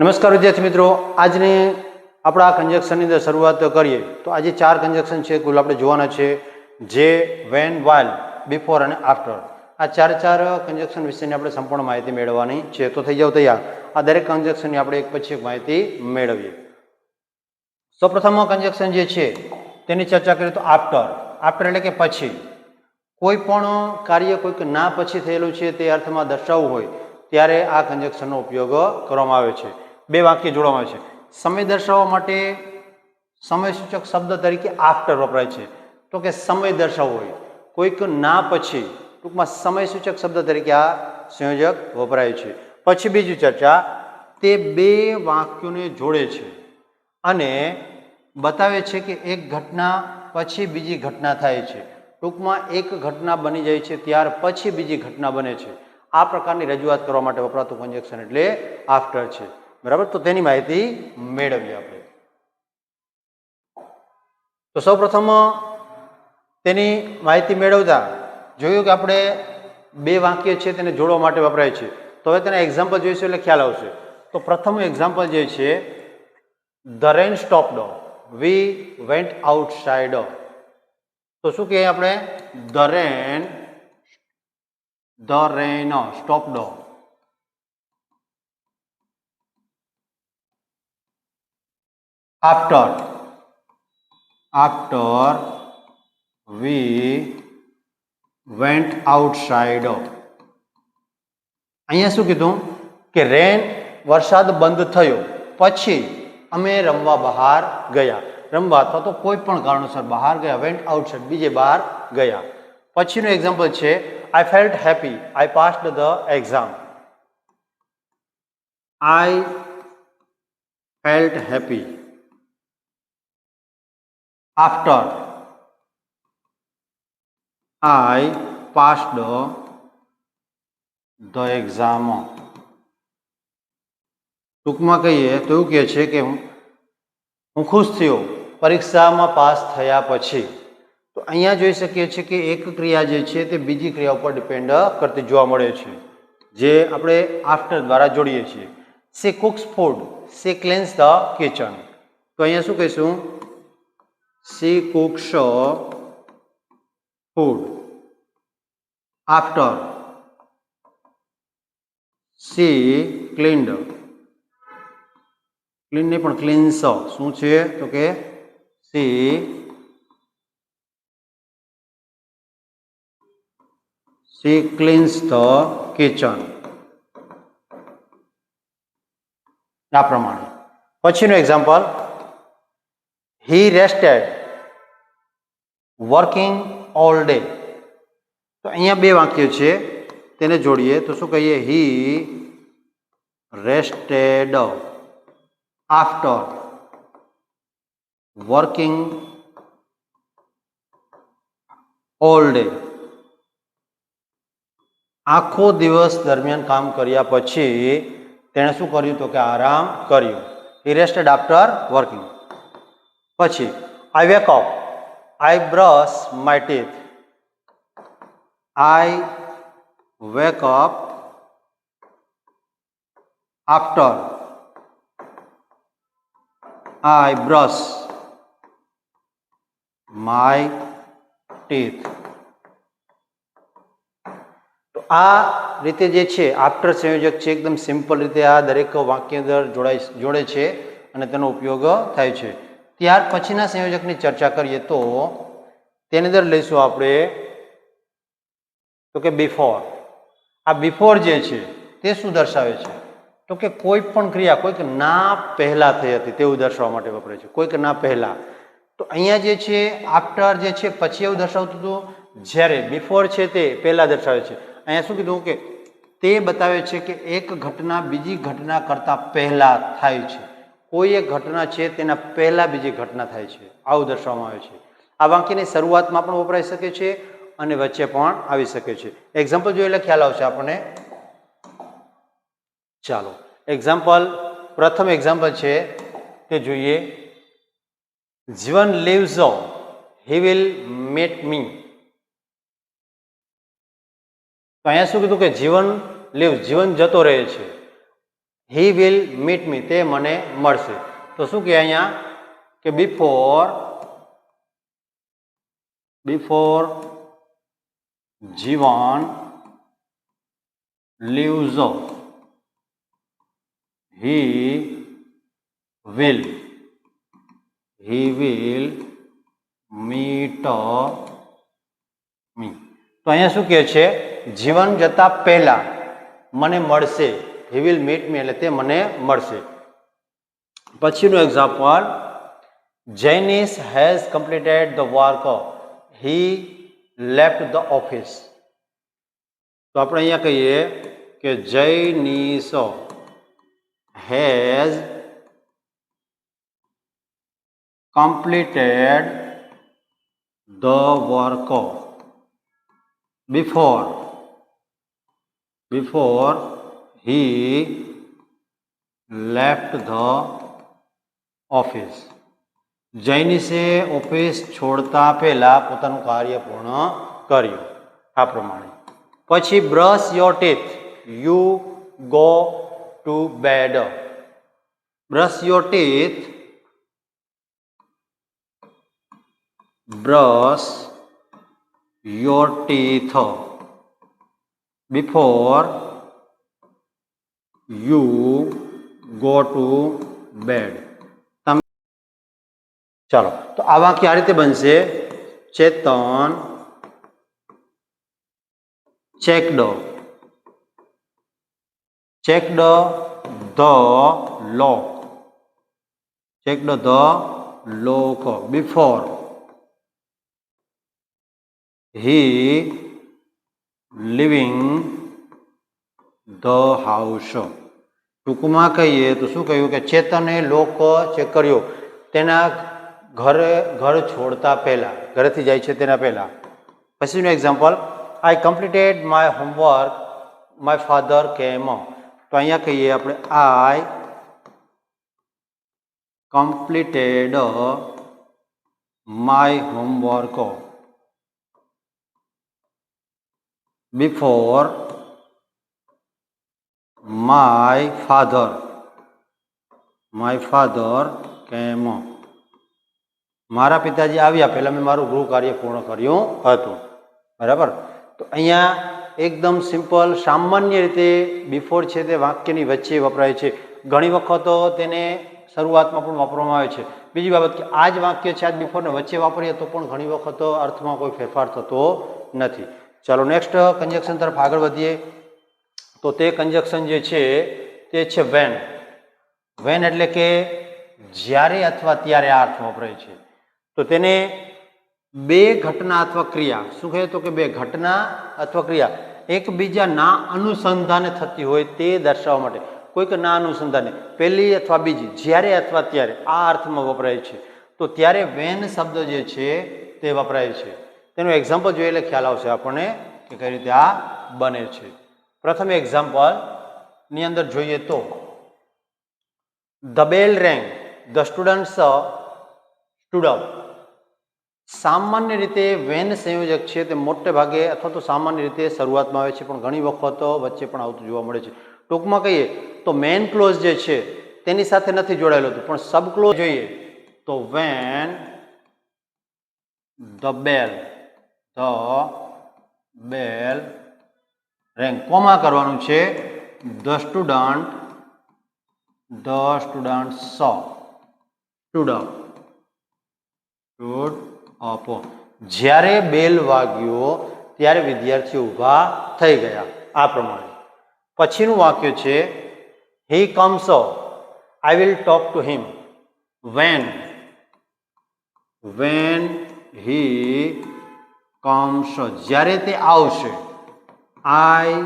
નમસ્કાર વિદ્યાર્થી મિત્રો, આજની આપણા કન્જક્શનની અંદર શરૂઆત કરીએ તો આજે 4 કન્જક્શન છે કુલ આપણે જોવાના છે, જે વેન, વાઇલ, બિફોર અને આફ્ટર. આ ચાર કન્જક્શન વિશેની આપણે સંપૂર્ણ માહિતી મેળવવાની છે. તો થઈ જાવ તૈયાર. આ દરેક કન્જક્શનની આપણે એક પછી એક માહિતી મેળવીએ. સૌપ્રથમ કન્જક્શન જે છે તેની ચર્ચા કરીએ તો આફ્ટર. આફ્ટર એટલે કે પછી. કોઈ પણ કાર્ય કોઈક ના પછી થયેલું છે તે અર્થમાં દર્શાવવું હોય ત્યારે આ કન્જક્શનનો ઉપયોગ કરવામાં આવે છે. બે વાક્ય જોડવામાં આવે છે. સમય દર્શાવવા માટે સમયસૂચક શબ્દ તરીકે આફ્ટર વપરાય છે. તો કે સમય દર્શાવવો હોય કોઈક ના પછી, ટૂંકમાં સમયસૂચક શબ્દ તરીકે આ સંયોજક વપરાય છે. પછી બીજી ચર્ચા, તે બે વાક્યોને જોડે છે અને બતાવે છે કે એક ઘટના પછી બીજી ઘટના થાય છે. ટૂંકમાં એક ઘટના બની જાય છે ત્યાર પછી બીજી ઘટના બને છે. આ પ્રકારની રજૂઆત કરવા માટે વપરાતું કન્જક્શન એટલે આફ્ટર છે. બરાબર, તો તેની માહિતી મેળવીએ આપણે. તો સૌપ્રથમ તેની માહિતી મેળવતા જોયું કે આપણે બે વાક્ય છે તેને જોડવા માટે વપરાય છે. તો હવે તેના એક્ઝામ્પલ જોઈશું એટલે ખ્યાલ આવશે. તો પ્રથમ એક્ઝામ્પલ જે છે, the rain stopped, we went outside. તો શું કહીએ આપણે? The rain stopped. After we went outside. અહીંયા શું કીધું કે રેન, વરસાદ બંધ થયો પછી અમે રમવા બહાર ગયા. રમવા અથવા તો કોઈ પણ કારણોસર બહાર ગયા. વેન્ટ આઉટસાઇડ, બીજે બહાર ગયા. પછીનું એક્ઝામ્પલ છે, I felt happy, I passed the exam. I felt happy after I passed the exam. ટૂંકમાં કહીએ તો એવું કહે છે કે હું ખુશ થયો પરીક્ષામાં પાસ થયા પછી. તો અહીંયા જોઈ શકીએ છીએ કે એક ક્રિયા જે છે તે બીજી ક્રિયા ઉપર ડિપેન્ડ કરતી જોવા મળે છે, જે આપણે આફ્ટર દ્વારા જોડીએ છીએ. She cooks food, she cleans the kitchen. તો અહીંયા શું કહીશું? She cooks food after she cleaned. Clean નહીં પણ ક્લીન્સ. શું છે તો કે she cleans the kitchen. આ પ્રમાણે. પછીનું example, he rested working all day. તો અહીંયા બે વાક્ય છે તેને જોડીએ તો શું કહીએ? he rested after working all day. આખો દિવસ દરમિયાન કામ કર્યા પછી તેણે શું કર્યું તો કે આરામ કર્યો. he rested after working. પછી I wake up, I brush my teeth. I wake up after I brush my teeth. તો આ રીતે જે છે આફ્ટર સંયોજક છે, એકદમ સિમ્પલ રીતે આ દરેક વાક્ય અંદર જોડે છે અને તેનો ઉપયોગ થાય છે. ત્યાર પછીના સંયોજકની ચર્ચા કરીએ તો તેની અંદર લઈશું આપણે તો કે બિફોર. આ બિફોર જે છે તે શું દર્શાવે છે તો કે કોઈ પણ ક્રિયા કોઈક ના પહેલા થઈ હતી તેવું દર્શાવવા માટે વપરાય છે. કોઈક ના પહેલા. તો અહીંયા જે છે આફ્ટર જે છે પછી એવું દર્શાવતું હતું, જ્યારે બિફોર છે તે પહેલા દર્શાવે છે. અહીંયા શું કીધું કે તે બતાવે છે કે એક ઘટના બીજી ઘટના કરતા પહેલા થાય છે. કોઈ એક ઘટના છે તેના પહેલા બીજી ઘટના થાય છે, આવું દર્શાવવામાં આવે છે. આ વાક્યની શરૂઆતમાં પણ વપરાઈ શકે છે અને વચ્ચે પણ આવી શકે છે. એક્ઝામ્પલ જોઈએ એટલે ખ્યાલ આવશે આપણને. ચાલો એક્ઝામ્પલ, પ્રથમ એક્ઝામ્પલ છે તે જોઈએ. જીવન lives, he will meet me. તો અહીંયા શું કીધું કે જીવન lives, જીવન જતો રહે છે. હી વિલ મીટ મી, તે મને મળશે. તો શું કહે અહીંયા કે બિફોર જીવન leaves he will meet me. તો અહીંયા શું કહે છે, જીવન જતા પહેલા મને મળશે. he will meet me એટલે તે મને મળશે. પછીનું example, Jainis has completed the work, he left the office. તો આપણે અહીંયા કહીએ કે Jainis has completed the work before he left the office. જૈનિસે ઓફિસ છોડતા પહેલા પોતાનું કાર્ય પૂર્ણ કર્યું. આ પ્રમાણે. પછી brush your teeth, you go to bed. Brush your teeth, brush your teeth before you go to bed. ચાલો, તો આ વાક્ય આ રીતે બનશે, ચેતન checked the lock before he leaving the house. ટૂંકમાં કહીએ તો શું કહ્યું કે ચેતને લોક ચેક કર્યો તેના ઘર છોડતા પહેલા, ઘરેથી જાય છે તેના પહેલા. પછીનું example, I completed my homework my father came. તો અહીંયા કહીએ આપણે I completed my homework before my father came. મારા પિતાજી આવ્યા પહેલાં મેં મારું ગૃહ કાર્ય પૂર્ણ કર્યું હતું. બરાબર. તો અહીંયા એકદમ સિમ્પલ સામાન્ય રીતે બિફોર છે તે વાક્યની વચ્ચે વપરાય છે. ઘણી વખતો તેને શરૂઆતમાં પણ વાપરવામાં આવે છે. બીજી બાબત કે આ જ વાક્ય છે, આ જ બિફોરને વચ્ચે વાપરીએ તો પણ ઘણી વખતો અર્થમાં કોઈ ફેરફાર થતો નથી. ચાલો નેક્સ્ટ કન્જક્શન તરફ આગળ વધીએ. તો તે કન્જક્શન જે છે તે છે વેન. વેન એટલે કે જ્યારે અથવા ત્યારે આ અર્થ વપરાય છે. તો તેને બે ઘટના અથવા ક્રિયા, શું કહે તો કે બે ઘટના અથવા ક્રિયા એકબીજાના અનુસંધાને થતી હોય તે દર્શાવવા માટે, કોઈક ના અનુસંધાને પહેલી અથવા બીજી, જ્યારે અથવા ત્યારે આ અર્થમાં વપરાય છે. તો ત્યારે વેન શબ્દ જે છે તે વપરાય છે. તેનું એક્ઝામ્પલ જોઈએ એટલે ખ્યાલ આવશે આપણને કે કઈ રીતે આ બને છે. પ્રથમ એક્ઝામ્પલની અંદર જોઈએ તો the bell રેંગ, the students stood up. સામાન્ય રીતે વેન સંયોજક છે તે મોટે ભાગે અથવા તો સામાન્ય રીતે શરૂઆતમાં આવે છે, પણ ઘણી વખતો વચ્ચે પણ આવતું જોવા મળે છે. ટૂંકમાં કહીએ તો મેઇન ક્લોઝ જે છે તેની સાથે નથી જોડાયેલો હતું, પણ સબ ક્લોઝ જોઈએ તો વેન ધ બેલ રેંગ, કોમા કરવાનું છે, ધ સ્ટુડન્ટ સ્ટૂડ અપ. જ્યારે બેલ વાગ્યો ત્યારે વિદ્યાર્થીઓ ઊભા થઈ ગયા. આ પ્રમાણે. પછીનું વાક્ય છે he comes, I will talk to him. When he comes, જ્યારે તે આવશે, I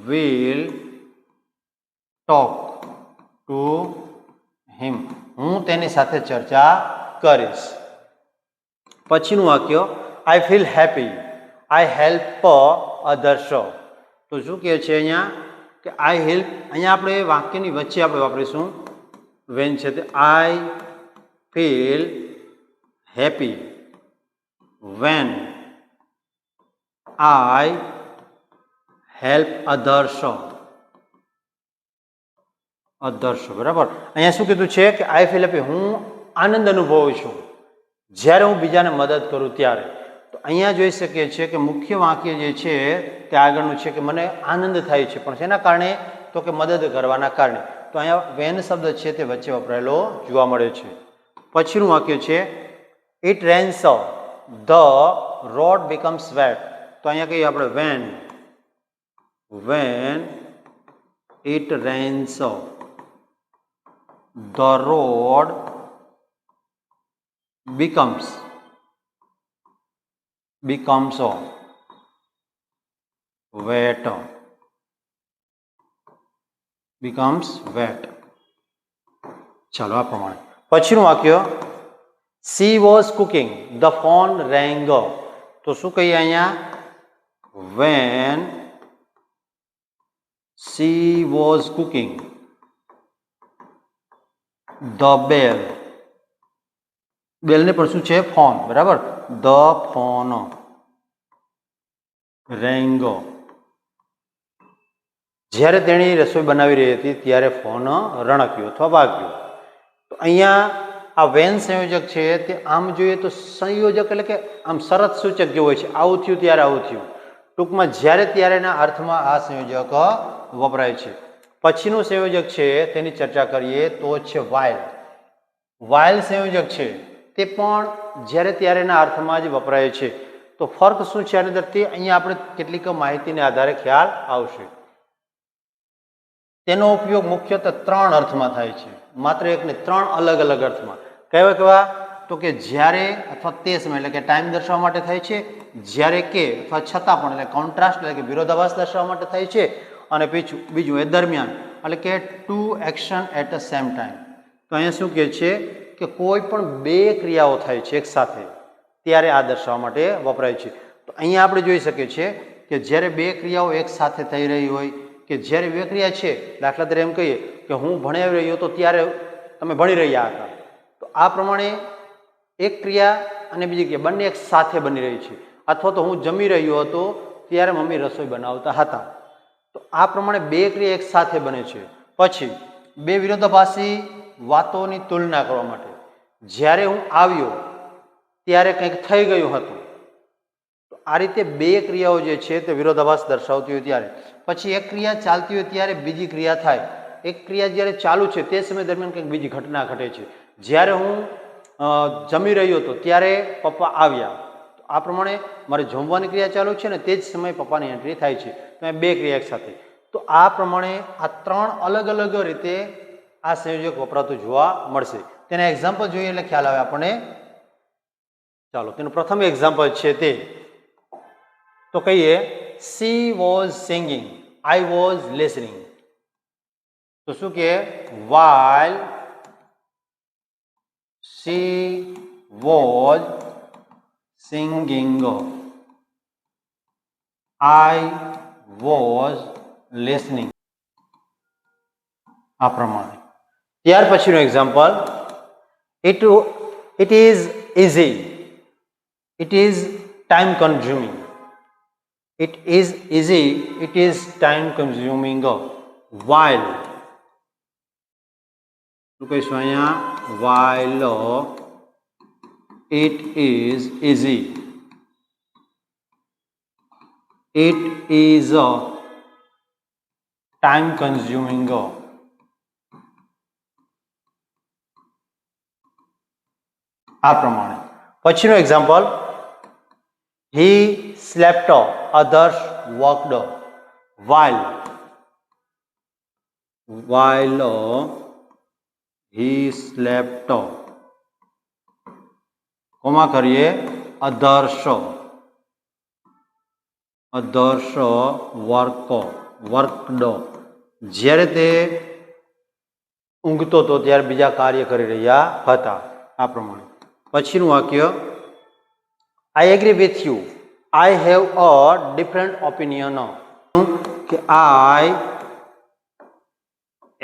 will talk to him, હું તેની સાથે ચર્ચા કરીશ. પછીનું વાક્ય I feel happy, I help others. તો શું કહે છે અહીંયા કે આઈ હેલ્પ, અહીંયા આપણે વાક્યની વચ્ચે આપણે વાપરીશું વેન છે તે I feel happy when I help others. Others, બરાબર. અહીંયા શું કીધું છે કે આઈ ફીલ હેપી, હું આનંદ અનુભવું છું જ્યારે હું બીજાને મદદ કરું ત્યારે. તો અહીંયા જોઈ શકીએ છીએ કે મુખ્ય વાક્ય જે છે તે આગળનું છે કે મને આનંદ થાય છે, પણ શેના કારણે? તો કે મદદ કરવાના કારણે. તો અહીંયા વેન શબ્દ છે તે વચ્ચે વપરાયેલો જોવા મળે છે. પછીનું વાક્ય છે it rains the road becomes wet. તો અહીંયા કહીએ આપણે when it rains the road becomes wet. ચાલો આ પ્રમાણે. પછીનું વાક્ય she was cooking the phone rang. તો શું કહીએ અહીંયા? when she was cooking the bell. બેલ ને પણ શું છે? ફોન, બરાબર. the phone rang. જ્યારે તેણી રસોઈ બનાવી રહી હતી ત્યારે ફોન રણક્યો અથવા વાગ્યો. તો અહીંયા આ વેન સંયોજક છે તે આમ જોઈએ તો સંયોજક એટલે કે આમ શરત સૂચક જે હોય છે, આવું થયું ત્યારે આવું થયું. ટૂંકમાં જ્યારે ત્યારેના અર્થમાં આ સંયોજક વપરાય છે. પછીનું સંયોજક છે તેની ચર્ચા કરીએ તો છે વાઇલ. વાઇલ સંયોજક છે તે પણ જ્યારે ત્યારેના અર્થમાં જ વપરાય છે. તો ફર્ક શું છે આની અંદર તે અહીંયા આપણે કેટલીક માહિતીને આધારે ખ્યાલ આવશે. તેનો ઉપયોગ મુખ્યત્વે 3 અર્થમાં થાય છે, માત્ર એક ને 3 અલગ અલગ અર્થમાં. કયા કેવા? તો કે જ્યારે અથવા તે સમય એટલે કે ટાઈમ દર્શાવવા માટે થાય છે, જ્યારે કે અથવા છતાં પણ એટલે કોન્ટ્રાસ્ટ એટલે કે વિરોધાભાસ દર્શાવવા માટે થાય છે, અને બીજું એ દરમિયાન એટલે કે two action at a same time. તો અહીંયા શું કહે છે કે કોઈ પણ 2 ક્રિયાઓ થાય છે એક સાથે ત્યારે આ દર્શાવવા માટે વપરાય છે. તો અહીંયા આપણે જોઈ શકીએ છીએ કે જ્યારે 2 ક્રિયાઓ એક સાથે થઈ રહી હોય કે જ્યારે 2 ક્રિયા છે, દાખલા તરીકે એમ કહીએ કે હું ભણી રહ્યો હતો ત્યારે તમે ભણી રહ્યા હતા. તો આ પ્રમાણે એક ક્રિયા અને બીજી ક્રિયા બંને એક સાથે બની રહી છે. અથવા તો હું જમી રહ્યો હતો ત્યારે મમ્મી રસોઈ બનાવતા હતા. તો આ પ્રમાણે 2 ક્રિયા એક સાથે બને છે. પછી 2 વિરોધાભાસી વાતોની તુલના કરવા માટે, જ્યારે હું આવ્યો ત્યારે કંઈક થઈ ગયું હતું. તો આ રીતે 2 ક્રિયાઓ જે છે તે વિરોધાભાસ દર્શાવતી હોય ત્યારે. પછી એક ક્રિયા ચાલતી હોય ત્યારે બીજી ક્રિયા થાય. એક ક્રિયા જ્યારે ચાલુ છે તે સમય દરમિયાન કંઈક બીજી ઘટના ઘટે છે. જ્યારે હું જમી રહ્યો હતો ત્યારે પપ્પા આવ્યા. તો આ પ્રમાણે મારે જમવાની ક્રિયા ચાલુ છે ને તે જ સમયે પપ્પાની એન્ટ્રી થાય છે. તો એ 2 ક્રિયા એક સાથે. તો આ પ્રમાણે આ 3 અલગ અલગ રીતે આ સંયોજક વપરાતું જોવા મળશે. તેના એક્ઝામ્પલ જોઈએ એટલે ખ્યાલ આવે આપણને. ચાલો તેનું પ્રથમ એક્ઝામ્પલ છે તે તો કહીએ she was singing, I was listening. તો શું કે while she was singing, I was listening. આ પ્રમાણે. ત્યાર પછીનું example it is easy, it is time consuming. It is easy, it is time consuming. While શું કહીશું અહીંયા? while it is easy, it is time consuming. આ પ્રમાણે. પછીનું example he slept, others worked. while he slept, comma કરીએ others worked. જ્યારે તે ઊંઘતો હતો ત્યારે બીજા કાર્ય કરી રહ્યા હતા. આ પ્રમાણે. પછીનું વાક્ય I agree with you, I have a different opinion. કે I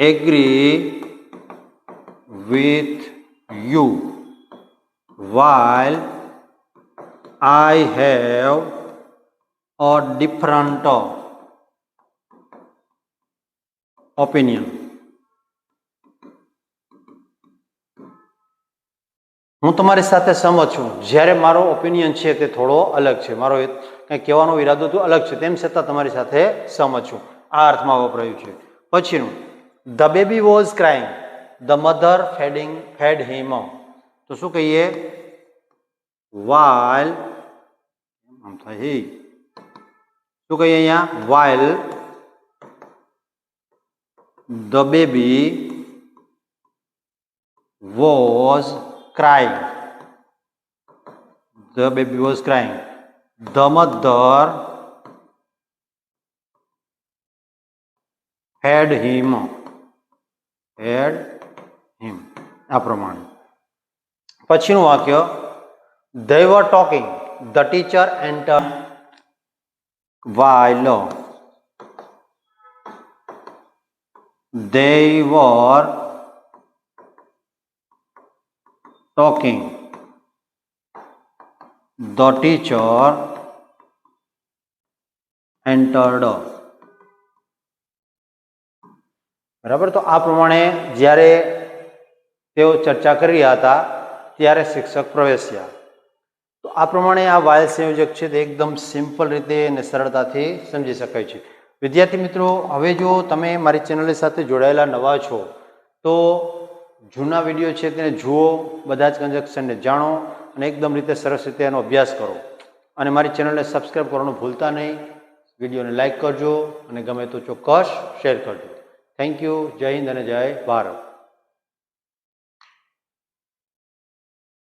agree with you while I have a different opinion. હું તમારી સાથે સહમત છું, જ્યારે મારો ઓપિનિયન છે તે થોડો અલગ છે, મારો કંઈ કહેવાનો ઈરાદો તો અલગ છે, તેમ છતાં તમારી સાથે સહમત છું, આ અર્થમાં વપરાયું છે. પછીનું, the baby was crying, the mother fed him. તો શું કહીએ? વાઇલ આમ થાય, શું કહીએ અહીંયા? While the baby was crying, the baby was crying, the mother fed him, આ પ્રમાણે. પછીનું વાક્ય, they were talking, the teacher entered while they were talking, the teacher entered. બરાબર. તો આ પ્રમાણે જ્યારે તેઓ ચર્ચા કરી રહ્યા હતા ત્યારે શિક્ષક પ્રવેશ્યા. તો આ પ્રમાણે આ વાયલ સંયોજક છે તે એકદમ સિમ્પલ રીતે અને સરળતાથી સમજી શકાય છે. વિદ્યાર્થી મિત્રો, હવે જો તમે મારી ચેનલની સાથે જોડાયેલા નવા છો તો જૂના વિડીયો છે તેને જુઓ, બધા જ કન્જક્શનને જાણો અને એકદમ રીતે સરસ રીતે એનો અભ્યાસ કરો. અને મારી ચેનલને સબસ્ક્રાઈબ કરવાનું ભૂલતા નહીં. વિડીયોને લાઇક કરજો અને ગમે તો ચોક્કસ શેર કરજો. Thank you. જય હિન્દ અને જય ભારત.